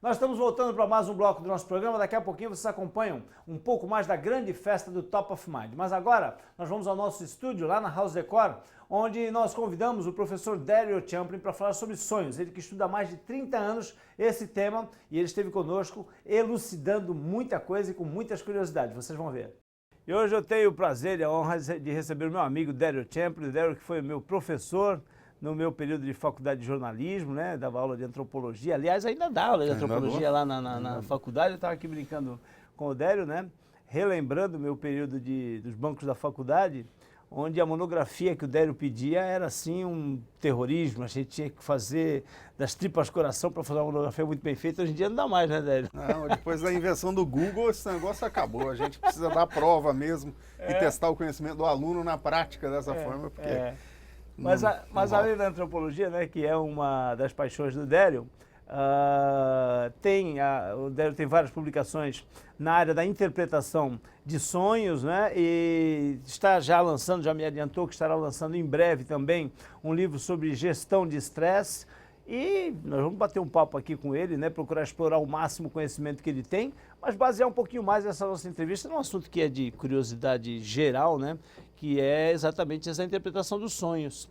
Nós estamos voltando para mais um bloco do nosso programa. Daqui a pouquinho vocês acompanham um pouco mais da grande festa do Top of Mind. Mas agora nós vamos ao nosso estúdio lá na House Decor, onde nós convidamos o professor Daryl Champlin para falar sobre sonhos. Ele que estuda há mais de 30 anos esse tema e ele esteve conosco elucidando muita coisa e com muitas curiosidades. Vocês vão ver. E hoje eu tenho o prazer e a honra de receber o meu amigo Daryl Champlin. O Daryl que foi meu professor no meu período de faculdade de jornalismo, né? Dava aula de antropologia. Aliás, ainda dá aula de antropologia lá na faculdade. Eu estava aqui brincando com o Daryl, né? Relembrando o meu período dos bancos da faculdade, onde a monografia que o Daryl pedia era assim um terrorismo. A gente tinha que fazer das tripas coração para fazer uma monografia muito bem feita. Hoje em dia não dá mais, né, Daryl? Não, depois da invenção do Google, esse negócio acabou. A gente precisa dar prova mesmo e testar o conhecimento do aluno na prática dessa forma, porque... Mas além da antropologia, né, que é uma das paixões do Daryl, o Daryl tem várias publicações na área da interpretação de sonhos, né, e está já lançando, já me adiantou que estará lançando em breve também um livro sobre gestão de estresse. E nós vamos bater um papo aqui com ele, né, procurar explorar o máximo conhecimento que ele tem, mas basear um pouquinho mais essa nossa entrevista num assunto que é de curiosidade geral, né, que é exatamente essa interpretação dos sonhos.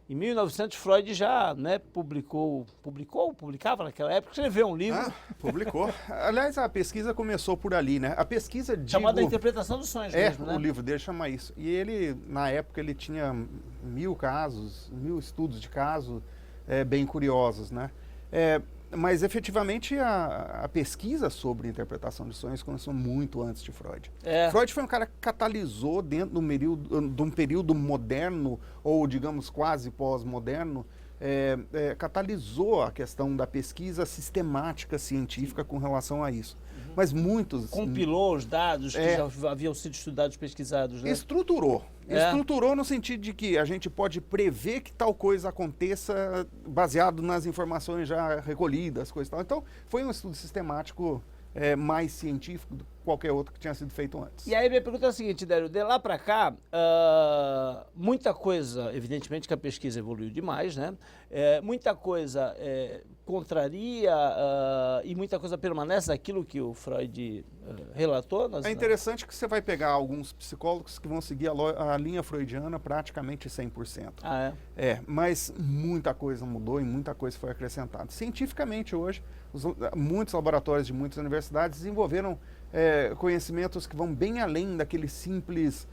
Em 1900, Freud já, né, publicava naquela época, escreveu um livro. Publicou. Aliás, a pesquisa começou por ali, né? A pesquisa... Chamada Interpretação dos Sonhos mesmo, né? O livro dele chama isso. E ele, na época, ele tinha 1000 casos, 1000 estudos de caso bem curiosos, né? Mas, efetivamente, a pesquisa sobre interpretação de sonhos começou muito antes de Freud. Freud foi um cara que catalisou dentro de um período moderno, ou, digamos, quase pós-moderno, catalisou a questão da pesquisa sistemática científica com relação a isso. Mas muitos... Compilou os dados que já haviam sido estudados, pesquisados, né? Estruturou. Estruturou no sentido de que a gente pode prever que tal coisa aconteça baseado nas informações já recolhidas, coisas e tal. Então, foi um estudo sistemático mais científico do que qualquer outro que tinha sido feito antes. E aí minha pergunta é a seguinte, Daryl, de lá para cá, muita coisa, evidentemente que a pesquisa evoluiu demais, né? Muita coisa contraria e muita coisa permanece daquilo que o Freud relatou. É interessante que você vai pegar alguns psicólogos que vão seguir a linha freudiana praticamente 100%. Mas muita coisa mudou e muita coisa foi acrescentada. Cientificamente hoje, muitos laboratórios de muitas universidades desenvolveram conhecimentos que vão bem além daquele simples,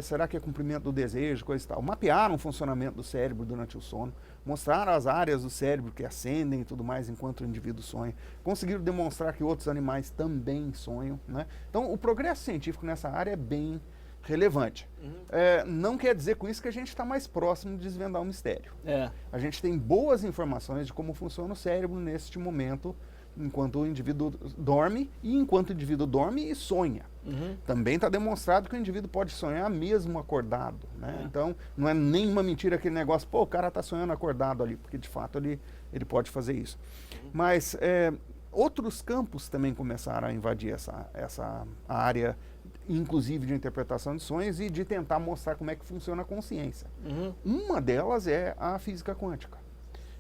será que é cumprimento do desejo, coisa e tal. Mapearam o funcionamento do cérebro durante o sono, mostraram as áreas do cérebro que acendem e tudo mais enquanto o indivíduo sonha, conseguiram demonstrar que outros animais também sonham, né? Então, o progresso científico nessa área é bem relevante. Não quer dizer com isso que a gente está mais próximo de desvendar o mistério. A gente tem boas informações de como funciona o cérebro neste momento, enquanto o indivíduo dorme, e enquanto o indivíduo dorme e sonha. Também está demonstrado que o indivíduo pode sonhar mesmo acordado, né? Então, não é nenhuma mentira aquele negócio, pô, o cara está sonhando acordado ali, porque de fato ele pode fazer isso. Mas outros campos também começaram a invadir essa área, inclusive de interpretação de sonhos e de tentar mostrar como é que funciona a consciência. Uma delas é a física quântica.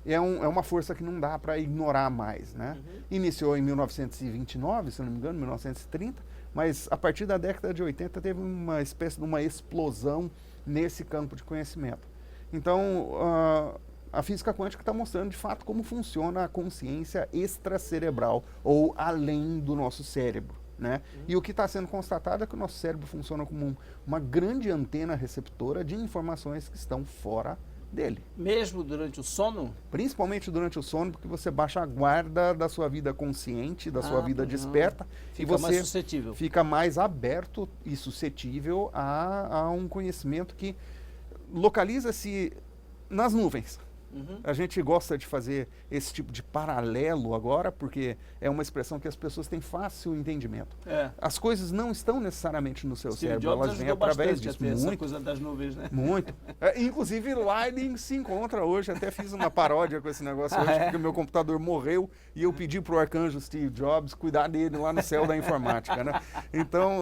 É uma força que não dá para ignorar mais, né? Iniciou em 1929, se não me engano, 1930, mas a partir da década de 80 teve uma espécie de uma explosão nesse campo de conhecimento. Então, a física quântica está mostrando de fato como funciona a consciência extracerebral, ou além do nosso cérebro, né? E o que está sendo constatado é que o nosso cérebro funciona como uma grande antena receptora de informações que estão fora dele. Mesmo durante o sono? Principalmente durante o sono, porque você baixa a guarda da sua vida consciente, da sua vida desperta, e você mais suscetível. Fica mais aberto e suscetível a um conhecimento que localiza-se nas nuvens. A gente gosta de fazer esse tipo de paralelo agora, porque é uma expressão que as pessoas têm fácil entendimento. As coisas não estão necessariamente no seu cérebro, elas vêm através disso. Essa coisa das nuvens, né? Muito. Inclusive, lá ele se encontra hoje. Até fiz uma paródia com esse negócio hoje, porque o meu computador morreu e eu pedi para o arcanjo Steve Jobs cuidar dele lá no céu da informática, né? Então,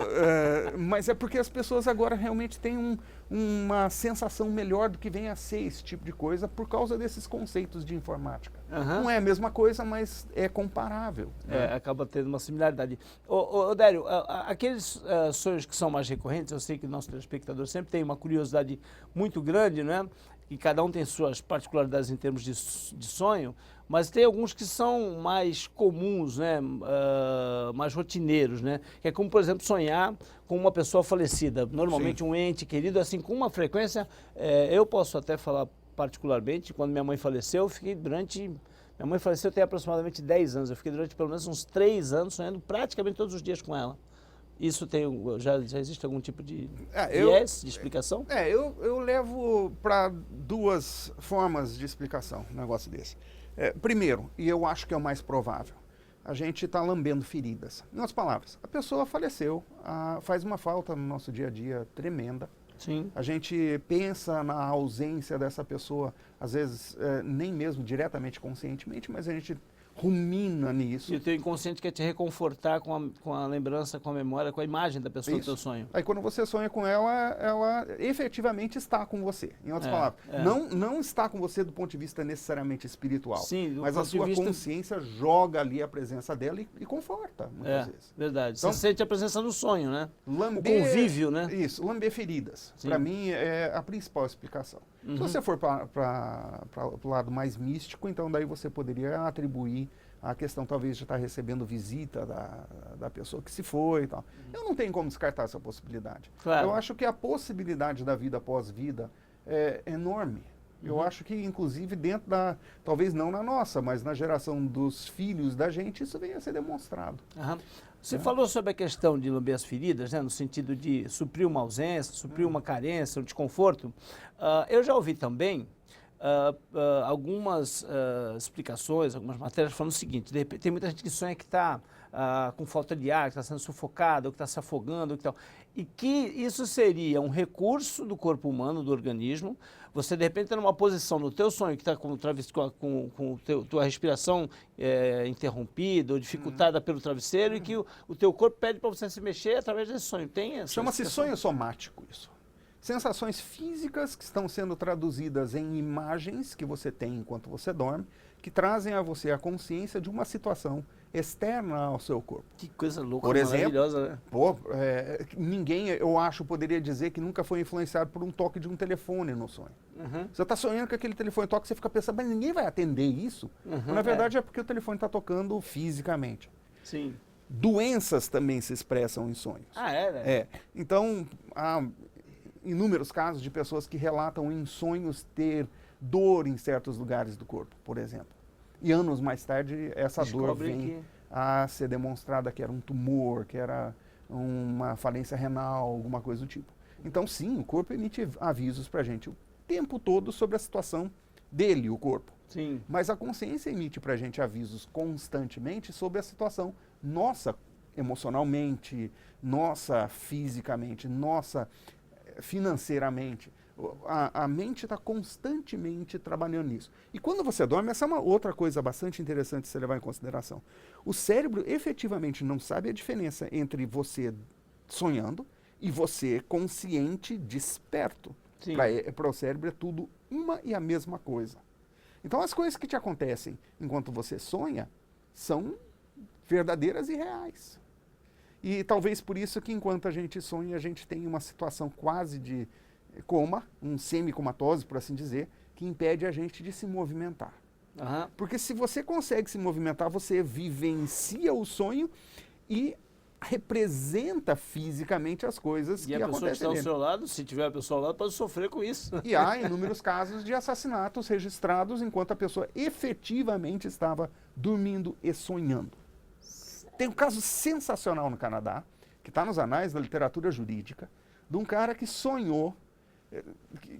mas é porque as pessoas agora realmente têm uma sensação melhor do que vem a ser esse tipo de coisa por causa desses conceitos de informática. Não é a mesma coisa, mas é comparável. Né? Acaba tendo uma similaridade. Dério, aqueles sonhos que são mais recorrentes, eu sei que o nosso telespectador sempre tem uma curiosidade muito grande, né? E cada um tem suas particularidades em termos de sonho, mas tem alguns que são mais comuns, né? Mais rotineiros, né? Que é como, por exemplo, sonhar com uma pessoa falecida, normalmente Sim. um ente querido, assim, com uma frequência, eu posso até falar particularmente, quando minha mãe faleceu, eu fiquei minha mãe faleceu tem aproximadamente 10 anos, eu fiquei durante pelo menos uns 3 anos sonhando praticamente todos os dias com ela. Isso já existe algum tipo de viés de explicação? Eu levo para 2 formas de explicação um negócio desse. Primeiro, e eu acho que é o mais provável, a gente está lambendo feridas. Em outras palavras, a pessoa faleceu, faz uma falta no nosso dia a dia tremenda. Sim. A gente pensa na ausência dessa pessoa, às vezes nem mesmo diretamente conscientemente, mas a gente rumina nisso. E o teu inconsciente quer te reconfortar com a lembrança, com a memória, com a imagem da pessoa do teu sonho. Aí quando você sonha com ela, ela efetivamente está com você. Em outras palavras, não está com você do ponto de vista necessariamente espiritual. Sim, mas a sua consciência joga ali a presença dela e conforta, muitas vezes. Verdade. Então, você sente a presença do sonho, né? O convívio, né? Isso, lamber feridas. Para mim é a principal explicação. Se você for para o lado mais místico, então daí você poderia atribuir a questão talvez de estar recebendo visita da pessoa que se foi e tal. Eu não tenho como descartar essa possibilidade. Claro. Eu acho que a possibilidade da vida após vida é enorme. Eu acho que, inclusive, dentro talvez não na nossa, mas na geração dos filhos da gente, isso venha a ser demonstrado. Você falou sobre a questão de lamber as feridas, né, no sentido de suprir uma ausência, suprir uma carência, um desconforto. Eu já ouvi também algumas explicações, algumas matérias falando o seguinte: de repente, tem muita gente que sonha que está com falta de ar, que está sendo sufocado, ou que está se afogando, e que isso seria um recurso do corpo humano, do organismo. Você, de repente, está numa posição no teu sonho que está com tua respiração interrompida ou dificultada pelo travesseiro, e que o teu corpo pede para você se mexer através desse sonho. Chama-se sonho somático isso. Sensações físicas que estão sendo traduzidas em imagens que você tem enquanto você dorme, que trazem a você a consciência de uma situação externa ao seu corpo. Que coisa louca, por exemplo, maravilhosa, né? Ninguém, eu acho, poderia dizer que nunca foi influenciado por um toque de um telefone no sonho. Você está sonhando que aquele telefone toca, você fica pensando, mas ninguém vai atender isso? Mas, na verdade é porque o telefone está tocando fisicamente. Sim. Doenças também se expressam em sonhos. Né? Então, há inúmeros casos de pessoas que relatam em sonhos ter dor em certos lugares do corpo, por exemplo. E anos mais tarde, essa dor vem a ser demonstrada que era um tumor, que era uma falência renal, alguma coisa do tipo. Então, sim, o corpo emite avisos para a gente o tempo todo sobre a situação dele, o corpo. Sim. Mas a consciência emite para a gente avisos constantemente sobre a situação nossa emocionalmente, nossa fisicamente, nossa financeiramente. A mente está constantemente trabalhando nisso. E quando você dorme, essa é uma outra coisa bastante interessante de você levar em consideração. O cérebro efetivamente não sabe a diferença entre você sonhando e você consciente, desperto. Para o cérebro é tudo uma e a mesma coisa. Então as coisas que te acontecem enquanto você sonha são verdadeiras e reais. E talvez por isso que enquanto a gente sonha, a gente tem uma situação quase de coma, um semicomatose, por assim dizer, que impede a gente de se movimentar. Porque se você consegue se movimentar, você vivencia o sonho e representa fisicamente as coisas que acontecem. E a pessoa que está ao seu lado, se tiver a pessoa ao lado, pode sofrer com isso. E há inúmeros casos de assassinatos registrados enquanto a pessoa efetivamente estava dormindo e sonhando. Tem um caso sensacional no Canadá, que está nos anais da literatura jurídica, de um cara que sonhou,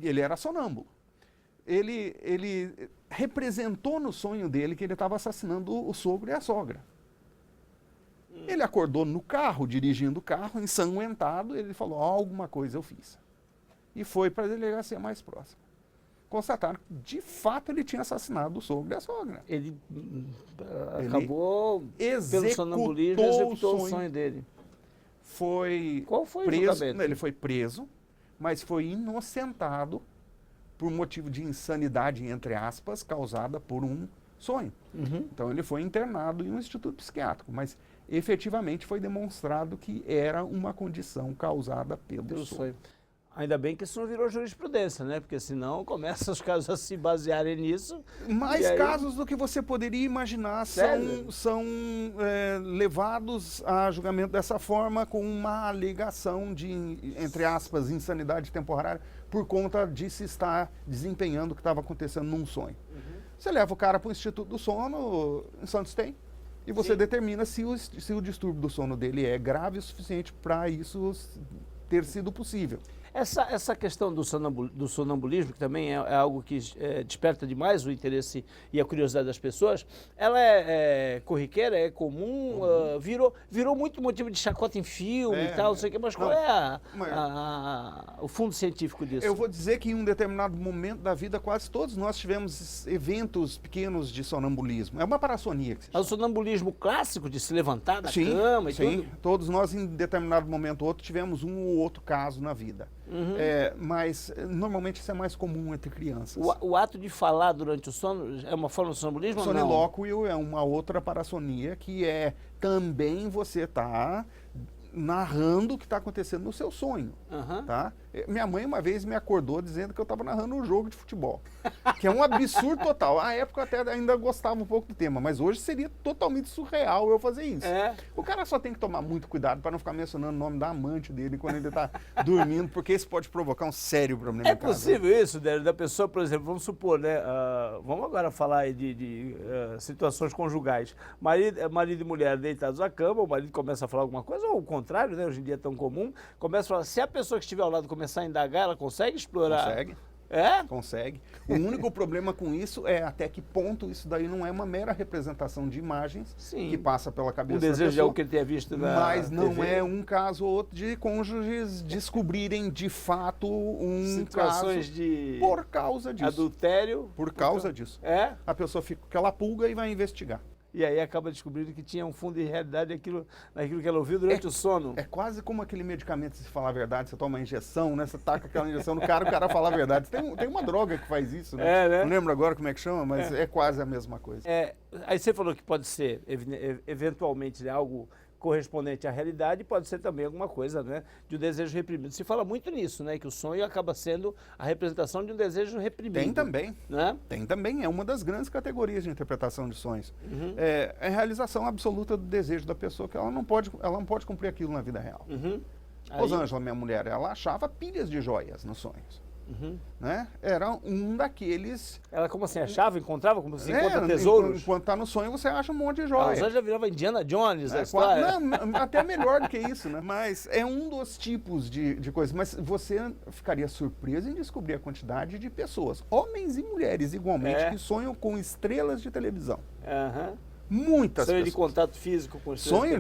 ele era sonâmbulo. Ele representou no sonho dele que ele estava assassinando o sogro e a sogra. Ele acordou no carro, dirigindo o carro, ensanguentado, ele falou, alguma coisa eu fiz. E foi para a delegacia mais próxima. Constataram que, de fato, ele tinha assassinado o sogro e a sogra. Ele acabou, pelo sonambulismo, executou o sonho dele. Qual foi o julgamento? Ele foi preso, mas foi inocentado por motivo de insanidade, entre aspas, causada por um sonho. Então ele foi internado em um instituto psiquiátrico, mas efetivamente foi demonstrado que era uma condição causada pelo sonho. Ainda bem que isso não virou jurisprudência, né? Porque senão começam os casos a se basearem nisso. Mais casos do que você poderia imaginar são levados a julgamento dessa forma com uma alegação de, entre aspas, insanidade temporária por conta de se estar desempenhando o que estava acontecendo num sonho. Você leva o cara para o Instituto do Sono, em Santos tem, e você determina se o distúrbio do sono dele é grave o suficiente para isso ter sido possível. Essa questão do sonambulismo, que também é algo que desperta demais o interesse e a curiosidade das pessoas, ela é corriqueira, é comum, virou muito motivo de chacota em filme e tal, não sei o que, mas qual é o fundo científico disso? Eu vou dizer que em um determinado momento da vida, quase todos nós tivemos eventos pequenos de sonambulismo. É uma parassonia. Mas o sonambulismo clássico, de se levantar da cama e tudo? Todos nós em determinado momento ou outro tivemos um ou outro caso na vida. Mas normalmente isso é mais comum entre crianças. O ato de falar durante o sono é uma forma de sonambulismo? Sonilóquio é uma outra parassonia que é também você tá narrando o que está acontecendo no seu sonho. Tá? Minha mãe uma vez me acordou dizendo que eu estava narrando um jogo de futebol, que é um absurdo total. À época eu até ainda gostava um pouco do tema, mas hoje seria totalmente surreal eu fazer isso. O cara só tem que tomar muito cuidado para não ficar mencionando o nome da amante dele quando ele está dormindo, porque isso pode provocar um sério problema em casa. É possível isso, Délio, da pessoa, por exemplo, vamos supor, né? Vamos agora falar aí de situações conjugais. Marido e mulher deitados na cama, o marido começa a falar alguma coisa, ou o contrário, né? Hoje em dia é tão comum, começa a falar, se a pessoa que estiver ao lado começar a indagar, ela consegue explorar? Consegue. É? Consegue. O único problema com isso é até que ponto isso daí não é uma mera representação de imagens que passa pela cabeça da pessoa. O desejo de algo que ele tenha visto na Mas não TV. É um caso ou outro de cônjuges descobrirem de fato situações caso de por causa disso. Adultério. Por causa disso. A pessoa fica com aquela pulga e vai investigar. E aí acaba descobrindo que tinha um fundo de realidade naquilo que ela ouviu durante o sono. É quase como aquele medicamento, se falar a verdade, você toma uma injeção, né? Você taca aquela injeção no cara, o cara fala a verdade. Tem uma droga que faz isso, né? Né? Não lembro agora como é que chama, mas é quase a mesma coisa. Aí você falou que pode ser, eventualmente, algo correspondente à realidade, pode ser também alguma coisa, né, de um desejo reprimido. Se fala muito nisso, né, que o sonho acaba sendo a representação de um desejo reprimido. Tem também, né? Tem também, é uma das grandes categorias de interpretação de sonhos. É a realização absoluta do desejo da pessoa, que ela não pode cumprir aquilo na vida real. Rosângela, minha mulher, ela achava pilhas de joias nos sonhos. Né? Era um daqueles... Ela como assim, achava, encontrava, como você encontra tesouros? Enquanto está no sonho, você acha um monte de joias. A já virava Indiana Jones, a história. Não, até melhor do que isso, né? Mas é um dos tipos de coisas. Mas você ficaria surpreso em descobrir a quantidade de pessoas, homens e mulheres igualmente, que sonham com estrelas de televisão. Muitas sonho pessoas. De contato físico com estrelas. Sonho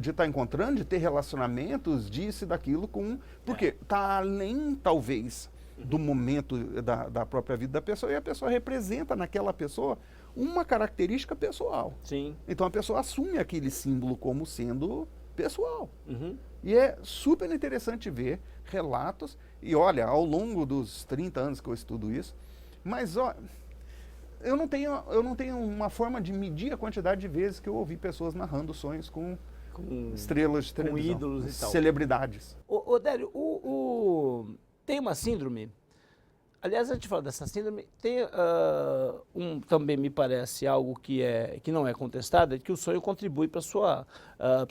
de estar encontrando, de ter relacionamentos, disso e daquilo com... Porque está além, talvez, do momento da própria vida da pessoa, e a pessoa representa naquela pessoa uma característica pessoal. Sim. Então a pessoa assume aquele símbolo como sendo pessoal. E é super interessante ver relatos, e olha, ao longo dos 30 anos que eu estudo isso, mas ó, eu não tenho uma forma de medir a quantidade de vezes que eu ouvi pessoas narrando sonhos com estrelas de televisão, com ídolos e tal. Celebridades. Ô Délio, tem uma síndrome, aliás, antes de falar dessa síndrome, tem também me parece algo que não é contestado, é que o sonho contribui para o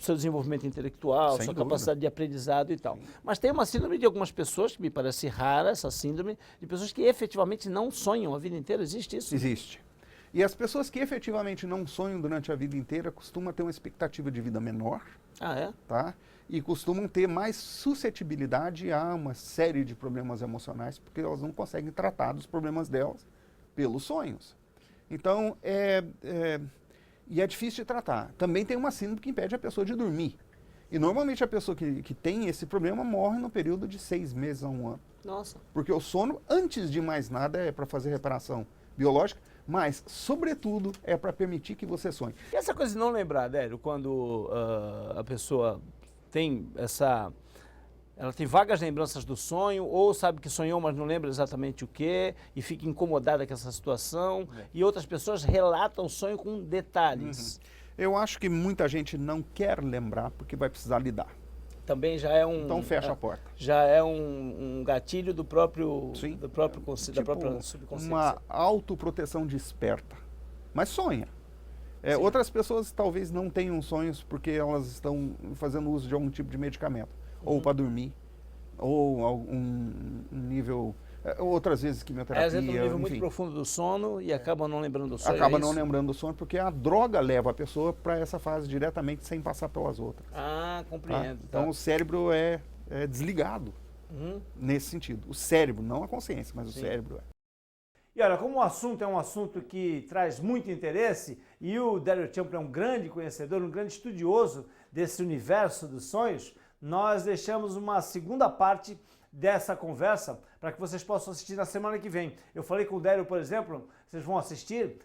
seu desenvolvimento intelectual, sua capacidade de aprendizado e tal. Mas tem uma síndrome de algumas pessoas, que me parece rara, essa síndrome, de pessoas que efetivamente não sonham a vida inteira. Existe isso? Existe. E as pessoas que efetivamente não sonham durante a vida inteira costumam ter uma expectativa de vida menor. Tá? E costumam ter mais suscetibilidade a uma série de problemas emocionais, porque elas não conseguem tratar dos problemas delas pelos sonhos. Então, e é difícil de tratar. Também tem uma síndrome que impede a pessoa de dormir. E normalmente a pessoa que tem esse problema morre no período de 6 meses a 1 ano. Nossa. Porque o sono, antes de mais nada, é para fazer reparação biológica, mas, sobretudo, é para permitir que você sonhe. E essa coisa de não lembrar, Délio, quando a pessoa tem Ela tem vagas lembranças do sonho, ou sabe que sonhou, mas não lembra exatamente o que, e fica incomodada com essa situação. E outras pessoas relatam o sonho com detalhes. Eu acho que muita gente não quer lembrar porque vai precisar lidar. Também já é um... Então fecha a porta. Já é um gatilho do próprio, Sim. da própria subconsciência. Uma autoproteção desperta. Mas sonha. Outras pessoas talvez não tenham sonhos porque elas estão fazendo uso de algum tipo de medicamento. Ou para dormir, ou algum nível... Outras vezes quimioterapia, às vezes um nível muito profundo do sono e acabam não lembrando do sonho. Acaba não lembrando do sonho porque a droga leva a pessoa para essa fase diretamente sem passar pelas outras. Ah, compreendo. Tá? Então o cérebro é desligado nesse sentido. O cérebro, não a consciência, mas o cérebro é. E olha, como o assunto é um assunto que traz muito interesse e o Daryl Champlin é um grande conhecedor, um grande estudioso desse universo dos sonhos, nós deixamos uma segunda parte dessa conversa para que vocês possam assistir na semana que vem. Eu falei com o Daryl, por exemplo, vocês vão assistir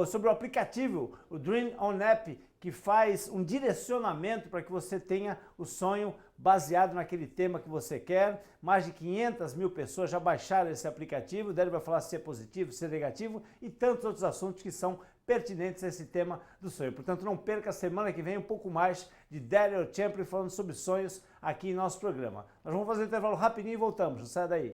sobre o aplicativo, o Dream On App, que faz um direcionamento para que você tenha o sonho baseado naquele tema que você quer. Mais de 500 mil pessoas já baixaram esse aplicativo. O Daryl vai falar se é positivo, se é negativo e tantos outros assuntos que são pertinentes a esse tema do sonho. Portanto, não perca a semana que vem um pouco mais de Daryl Champlin falando sobre sonhos aqui em nosso programa. Nós vamos fazer um intervalo rapidinho e voltamos. Não saia daí.